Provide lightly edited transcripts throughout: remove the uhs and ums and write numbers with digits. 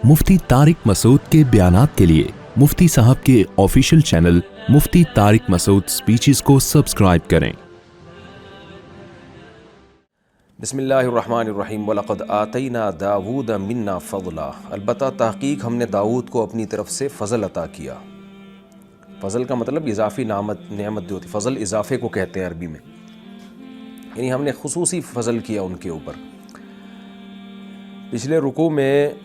मुफ्ती तारिक मसूद के बयानात के लिए मुफ्ती साहब के ऑफिशियल चैनल मुफ्ती तारिक मसूद स्पीचेस को सब्सक्राइब करें। बिस्मिल्लाहिर्रहमानिर्रहीम वलक़द आतैना दाऊद मिन्ना फ़ज़ला। अलबत्ता तहक़ीक़ हमने दाऊद को अपनी तरफ से फ़ज़ल अता किया। फ़ज़ल का मतलब इज़ाफ़ी नेमत जो होती, फ़ज़ल इज़ाफ़े को कहते हैं अरबी में, यानी हमने खुसूसी फ़ज़ल किया उनके ऊपर। पिछले रुकू में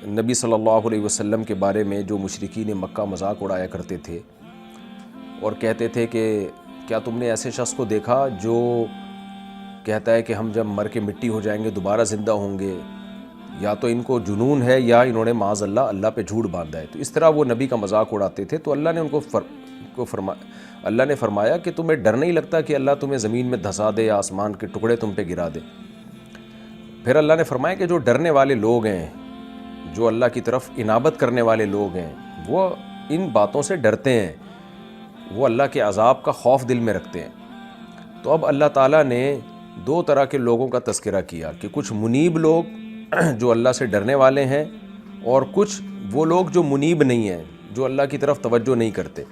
नबी सल्लल्लाहु अलैहि वसल्लम के बारे में जो मुशरिकीन मक्का मजाक उड़ाया करते थे और कहते थे कि क्या तुमने ऐसे शख्स को देखा जो कहता है कि हम जब मर के मिट्टी हो जाएंगे दोबारा ज़िंदा होंगे, या तो इनको जुनून है या इन्होंने माज़ अल्लाह पे झूठ बांधा है। तो इस तरह वो नबी का मजाक उड़ाते थे। तो अल्लाह ने अल्लाह ने फरमाया कि तुम्हें डर नहीं लगता कि अल्लाह तुम्हें ज़मीन में धंसा दे या आसमान के टुकड़े तुम पे गिरा दे। फिर अल्लाह ने फरमाया कि जो डरने वाले लोग हैं, जो अल्लाह की तरफ इनाबत करने वाले लोग हैं, वो इन बातों से डरते हैं, वो अल्लाह के अज़ाब का खौफ दिल में रखते हैं। तो अब अल्लाह ताला ने दो तरह के लोगों का तज़किरा किया कि कुछ मुनीब लोग जो अल्लाह से डरने वाले हैं, और कुछ वो लोग जो मुनीब नहीं हैं, जो अल्लाह की तरफ तवज्जो नहीं करते।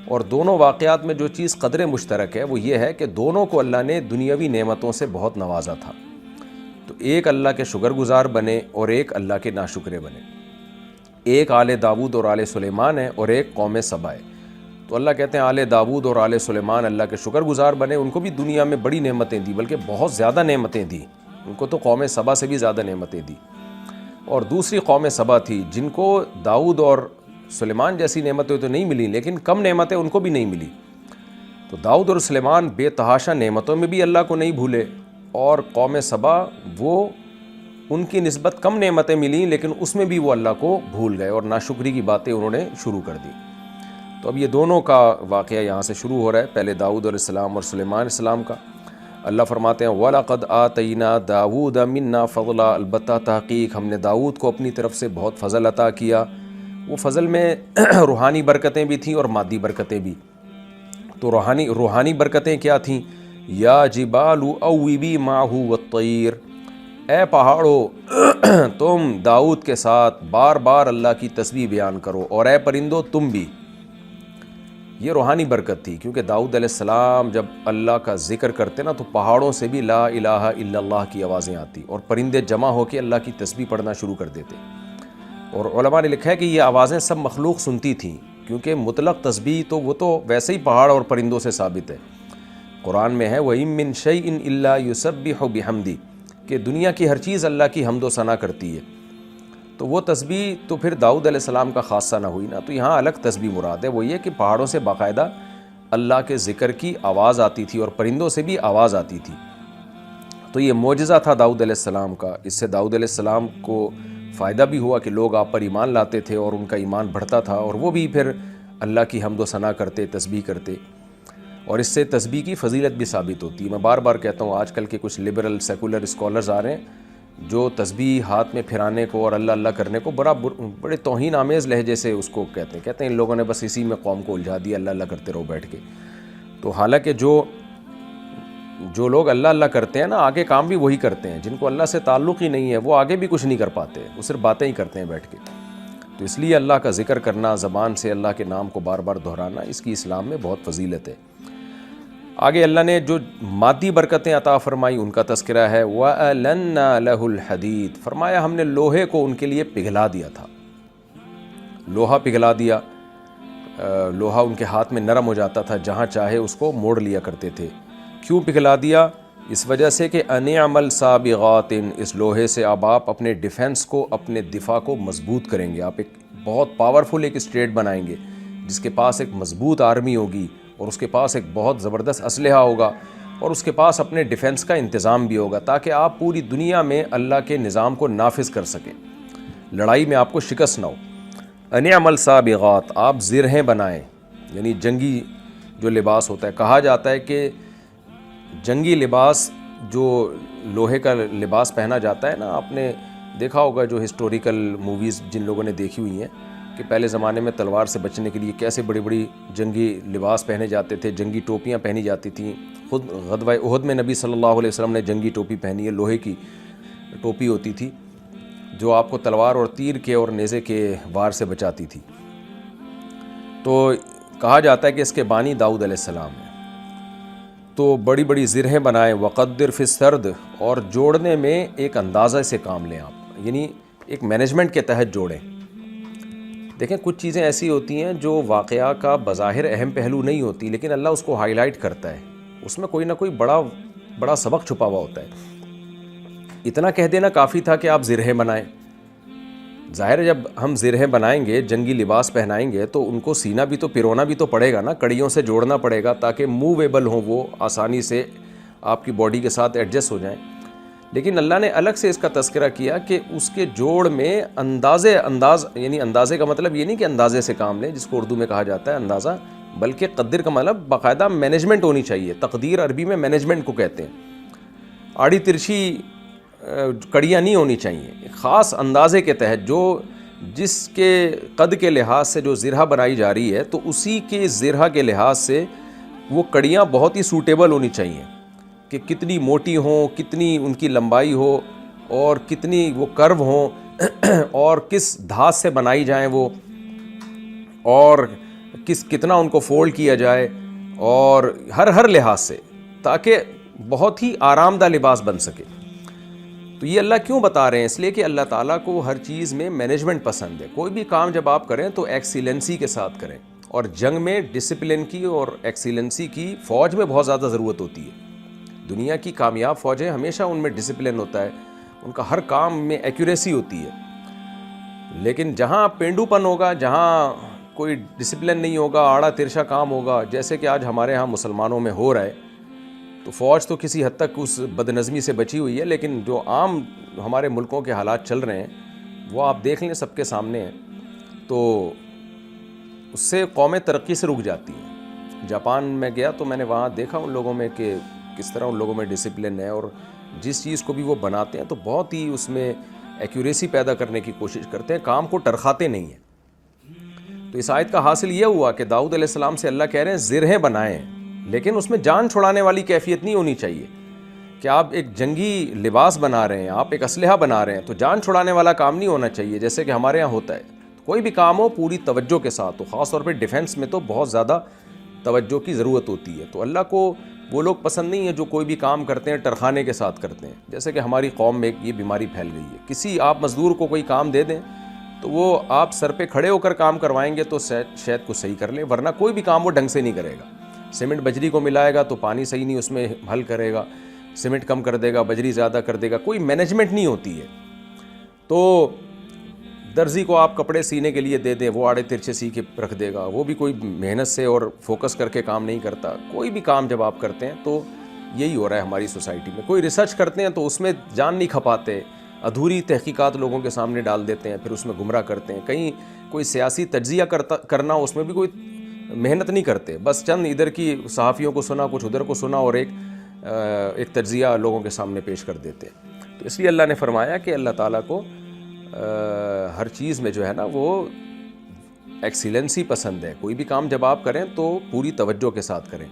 और दोनों वाक़यात में जो चीज़ क़द्र मुश्तरक है वो ये है कि दोनों को अल्लाह ने दुनियावी नेमतों से बहुत नवाजा था। तो एक अल्लाह के शुक्रगुज़ार बने और एक अल्लाह के नाशुक्रे बने। एक आले दाऊद और आले सुलेमान है और एक कौम सबा है। तो अल्लाह कहते हैं आले दाऊद और आले सुलेमान अल्लाह के शुक्रगुज़ार बने, उनको भी दुनिया में बड़ी नेमतें दी, बल्कि बहुत ज़्यादा नेमतें दी। उनको तो कौम सबा से भी ज़्यादा नेमतें दी। और दूसरी कौम सबा थी जिनको दाऊद और सुलेमान जैसी नेमतें तो नहीं मिली, लेकिन कम नेमतें उनको भी नहीं मिली। तो दाऊद और सुलेमान बेतहाशा नेमतों में भी अल्लाह को नहीं भूले, और कौम सबा वो उनकी निस्बत कम नेमतें मिली लेकिन उसमें भी वो अल्लाह को भूल गए और नाशुक्री की बातें उन्होंने शुरू कर दी। तो अब ये दोनों का वाक़या यहाँ से शुरू हो रहा है, पहले दाऊद अलैहिस्सलाम और सुलेमान अलैहिस्सलाम का। अल्लाह फरमाते हैं वलक़द आतैना दाऊद मिन्ना फ़ज़ला, अलबत्ता तहक़ीक़ हमने दाऊद को अपनी तरफ से बहुत फ़ज़ल अता किया। वो फ़ज़ल में रूहानी बरकतें भी थीं और मादी बरकतें भी। तो रूहानी बरकतें क्या थीं? या जिबालु अव्विबी माहू वत्तैर, ए पहाड़ों तुम दाऊद के साथ बार बार अल्लाह की तस्बीह बयान करो, और ए परिंदो तुम भी। ये रूहानी बरकत थी, क्योंकि दाऊद अलैहिस्सलाम जब अल्लाह का ज़िक्र करते ना तो पहाड़ों से भी ला इलाहा इल्लल्लाह की आवाज़ें आती और परिंदे जमा होकर अल्लाह की तस्बीह पढ़ना शुरू कर देते। और उलमा ने लिखा है कि ये आवाज़ें सब मखलूक सुनती थीं, क्योंकि मुतलक तस्बीह तो वो तो वैसे ही पहाड़ और परिंदों से साबित है। कुरान में है वइम मिन शैइन इल्ला युसब्बिहु बिहम्दी, कि दुनिया की हर चीज़ अल्लाह की हम्दो सना करती है। तो वो तस्बीह तो फिर दाऊद अलैहिस्सलाम का ख़ासा ना हुई ना, तो यहाँ अलग तस्बीह मुराद है। वो ये कि पहाड़ों से बाकायदा अल्लाह के ज़िक्र की आवाज़ आती थी और परिंदों से भी आवाज़ आती थी। तो ये मोजज़ा था दाऊद अलैहिस्सलाम का। इससे दाऊद अलैहिस्सलाम को फ़ायदा भी हुआ कि लोग आप पर ईमान लाते थे और उनका ईमान बढ़ता था, और वो भी फिर अल्लाह की हम्दो सना करते, तस्बीह करते, और इससे तस्बीह की फ़जीलत भी साबित होती है। मैं बार बार कहता हूँ, आजकल के कुछ लिबरल सेकुलर स्कॉलर्स आ रहे हैं जो तस्बीह हाथ में फिराने को और अल्लाह अल्लाह करने को बड़े तौहीन आमेज़ लहजे से उसको कहते हैं इन लोगों ने बस इसी में कौम को उलझा दिया, अल्लाह अल्लाह करते रहो बैठ के। तो हालांकि जो लोग अल्लाह अल्लाह करते हैं ना, आगे काम भी वही करते हैं। जिनको अल्लाह से ताल्लुक़ ही नहीं है वो आगे भी कुछ नहीं कर पाते, वो सिर्फ बातें ही करते हैं बैठ के। तो इसलिए अल्लाह का ज़िक्र करना, ज़बान से अल्लाह के नाम को बार बार दोहराना, इसकी इस्लाम में बहुत फजीलत है। आगे अल्लाह ने जो मादी बरकतें अता फरमाई उनका तज़किरा है। वअलन्ना लहुल हदीद, फरमाया हमने लोहे को उनके लिए पिघला दिया था। लोहा पिघला दिया, लोहा उनके हाथ में नरम हो जाता था, जहाँ चाहे उसको मोड़ लिया करते थे। क्यों पिघला दिया? इस वजह से कि अनअमल साबिगातिन, इस लोहे से अब आप अपने डिफेंस को, अपने दिफा को मजबूत करेंगे। आप एक बहुत पावरफुल एक स्टेट बनाएंगे जिसके पास एक मजबूत आर्मी होगी और उसके पास एक बहुत ज़बरदस्त असलहा होगा और उसके पास अपने डिफेंस का इंतज़ाम भी होगा, ताकि आप पूरी दुनिया में अल्लाह के निज़ाम को नाफिज कर सकें, लड़ाई में आपको शिकस्त ना हो। अनअमल साबिगात, आप ज़िरहें बनाएं, यानी जंगी जो लिबास होता है। कहा जाता है कि जंगी लिबास जो लोहे का लिबास पहना जाता है ना, आपने देखा होगा जो हिस्टोरिकल मूवीज़ जिन लोगों ने देखी हुई हैं कि पहले ज़माने में तलवार से बचने के लिए कैसे बड़ी बड़ी जंगी लिबास पहने जाते थे, जंगी टोपियाँ पहनी जाती थीं। ख़ुद ग़ज़वा उहद में नबी सल्लल्लाहु अलैहि वसल्लम ने जंगी टोपी पहनी है, लोहे की टोपी होती थी। جو آپ کو تلوار اور تیر کے اور نیزے کے وار سے بچاتی تھی۔ تو کہا جاتا ہے کہ اس کے بانی داؤد علیہ السلام ہیں۔ تو بڑی بڑی زرہیں بنائیں، وقدر فی السرد، اور جوڑنے میں ایک اندازہ سے کام لیں آپ، یعنی ایک مینجمنٹ کے تحت جوڑیں۔ دیکھیں کچھ چیزیں ایسی ہوتی ہیں جو واقعہ کا بظاہر اہم پہلو نہیں ہوتی، لیکن اللہ اس کو ہائی لائٹ کرتا ہے، اس میں کوئی نہ کوئی بڑا سبق چھپا ہوا ہوتا ہے۔ اتنا کہہ دینا کافی تھا کہ آپ زرہیں بنائیں۔ ظاہر ہے جب ہم زرہیں بنائیں گے، جنگی لباس پہنائیں گے، تو ان کو سینا بھی تو پرونا بھی تو پڑے گا نا، کڑیوں سے جوڑنا پڑے گا تاکہ موویبل ہوں، وہ آسانی سے آپ کی باڈی کے ساتھ ایڈجسٹ ہو جائیں۔ لیکن اللہ نے الگ سے اس کا تذکرہ کیا کہ اس کے جوڑ میں یعنی اندازے کا مطلب یہ نہیں کہ اندازے سے کام لیں جس کو اردو میں کہا جاتا ہے اندازہ، بلکہ قدر کا مطلب باقاعدہ مینجمنٹ ہونی چاہیے۔ تقدیر عربی میں مینجمنٹ کو کہتے ہیں۔ آڑی ترچھی کڑیاں نہیں ہونی چاہیے، ایک خاص اندازے کے تحت جو جس کے قد کے لحاظ سے جو زرہ بنائی جا رہی ہے تو اسی کے زرہ کے لحاظ سے وہ کڑیاں بہت ہی سوٹیبل ہونی چاہیے، کہ کتنی موٹی ہوں، کتنی ان کی لمبائی ہو، اور کتنی وہ کرو ہوں، اور کس دھات سے بنائی جائیں وہ، اور کتنا ان کو فولڈ کیا جائے، اور ہر لحاظ سے، تاکہ بہت ہی آرام دہ لباس بن سکے۔ تو یہ اللہ کیوں بتا رہے ہیں؟ اس لیے کہ اللہ تعالیٰ کو ہر چیز میں مینجمنٹ پسند ہے۔ کوئی بھی کام جب آپ کریں تو ایکسیلنسی کے ساتھ کریں، اور جنگ میں ڈسپلن کی اور ایکسیلنسی کی فوج میں بہت زیادہ ضرورت ہوتی ہے۔ دنیا کی کامیاب فوجیں ہمیشہ ان میں ڈسپلن ہوتا ہے، ان کا ہر کام میں ایکوریسی ہوتی ہے۔ لیکن جہاں پینڈو پن ہوگا، جہاں کوئی ڈسپلن نہیں ہوگا، آڑا ترچھا کام ہوگا، جیسے کہ آج ہمارے ہاں مسلمانوں میں ہو رہا ہے، تو فوج تو کسی حد تک اس بد نظمی سے بچی ہوئی ہے، لیکن جو عام ہمارے ملکوں کے حالات چل رہے ہیں وہ آپ دیکھ لیں، سب کے سامنے ہیں، تو اس سے قومیں ترقی سے رک جاتی ہیں۔ جاپان میں گیا تو میں نے وہاں دیکھا ان لوگوں میں کہ کس طرح ان لوگوں میں ڈسپلن ہے، اور جس چیز کو بھی وہ بناتے ہیں تو بہت ہی اس میں ایکوریسی پیدا کرنے کی کوشش کرتے ہیں، کام کو ٹرخاتے نہیں ہیں۔ تو اس آیت کا حاصل یہ ہوا کہ داؤد علیہ السلام سے اللہ کہہ رہے ہیں زرہیں بنائیں، لیکن اس میں جان چھڑانے والی کیفیت نہیں ہونی چاہیے کہ آپ ایک جنگی لباس بنا رہے ہیں، آپ ایک اسلحہ بنا رہے ہیں، تو جان چھڑانے والا کام نہیں ہونا چاہیے جیسے کہ ہمارے ہاں ہوتا ہے۔ کوئی بھی کام ہو پوری توجہ کے ساتھ، تو خاص طور پہ ڈیفنس میں تو بہت زیادہ توجہ کی ضرورت ہوتی ہے۔ تو اللہ کو وہ لوگ پسند نہیں ہیں جو کوئی بھی کام کرتے ہیں ٹرخانے کے ساتھ کرتے ہیں، جیسے کہ ہماری قوم میں یہ بیماری پھیل گئی ہے۔ کسی آپ مزدور کو کوئی کام دے دیں تو وہ آپ سر پہ کھڑے ہو کر کام کروائیں گے تو شاید کو صحیح کر لیں، ورنہ کوئی بھی کام وہ ڈھنگ سے نہیں کرے گا۔ سیمنٹ بجری کو ملائے گا تو پانی صحیح نہیں اس میں حل کرے گا، سیمنٹ کم کر دے گا، بجری زیادہ کر دے گا، کوئی مینجمنٹ نہیں ہوتی ہے۔ تو درزی کو آپ کپڑے سینے کے لیے دے دیں، وہ آڑے ترچھے سی کے رکھ دے گا، وہ بھی کوئی محنت سے اور فوکس کر کے کام نہیں کرتا۔ کوئی بھی کام جب آپ کرتے ہیں تو یہی ہو رہا ہے ہماری سوسائٹی میں۔ کوئی ریسرچ کرتے ہیں تو اس میں جان نہیں کھپاتے، ادھوری تحقیقات لوگوں کے سامنے ڈال دیتے ہیں، پھر اس میں گمراہ کرتے ہیں۔ کہیں کوئی سیاسی تجزیہ کرنا، اس میں بھی کوئی محنت نہیں کرتے، بس چند ادھر کی صحافیوں کو سنا، کچھ ادھر کو سنا، اور ایک تجزیہ لوگوں کے سامنے پیش کر دیتے ہیں۔ تو اس لیے اللہ نے فرمایا کہ اللہ تعالیٰ کو ہر چیز میں جو ہے نا وہ ایکسیلنسی پسند ہے۔ کوئی بھی کام جب آپ کریں تو پوری توجہ کے ساتھ کریں۔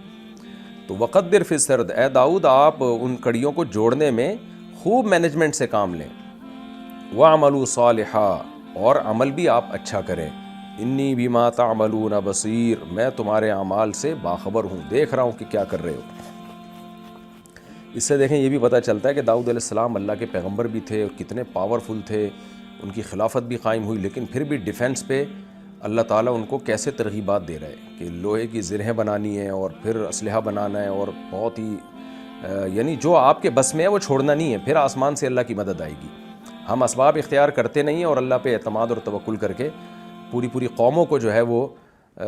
تو وقدر فی السرد، اے داؤد آپ ان کڑیوں کو جوڑنے میں خوب مینجمنٹ سے کام لیں۔ وَعْمَلُوا صَالِحًا، اور عمل بھی آپ اچھا کریں۔ انی بما تعملون بصیر، میں تمہارے اعمال سے باخبر ہوں، دیکھ رہا ہوں کہ کیا کر رہے ہو۔ اس سے دیکھیں یہ بھی پتہ چلتا ہے کہ داؤد علیہ السلام اللہ کے پیغمبر بھی تھے اور کتنے پاورفل تھے، ان کی خلافت بھی قائم ہوئی، لیکن پھر بھی ڈیفنس پہ اللہ تعالیٰ ان کو کیسے ترغیبات دے رہے ہیں کہ لوہے کی زرہیں بنانی ہیں اور پھر اسلحہ بنانا ہے، اور بہت ہی یعنی جو آپ کے بس میں ہے وہ چھوڑنا نہیں ہے، پھر آسمان سے اللہ کی مدد آئے گی۔ ہم اسباب اختیار کرتے نہیں ہیں اور اللہ پہ اعتماد اور توکل کر کے پوری قوموں کو جو ہے وہ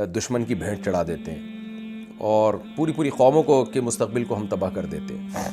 دشمن کی بھینٹ چڑھا دیتے ہیں، اور پوری قوموں کو کے مستقبل کو ہم تباہ کر دیتے ہیں۔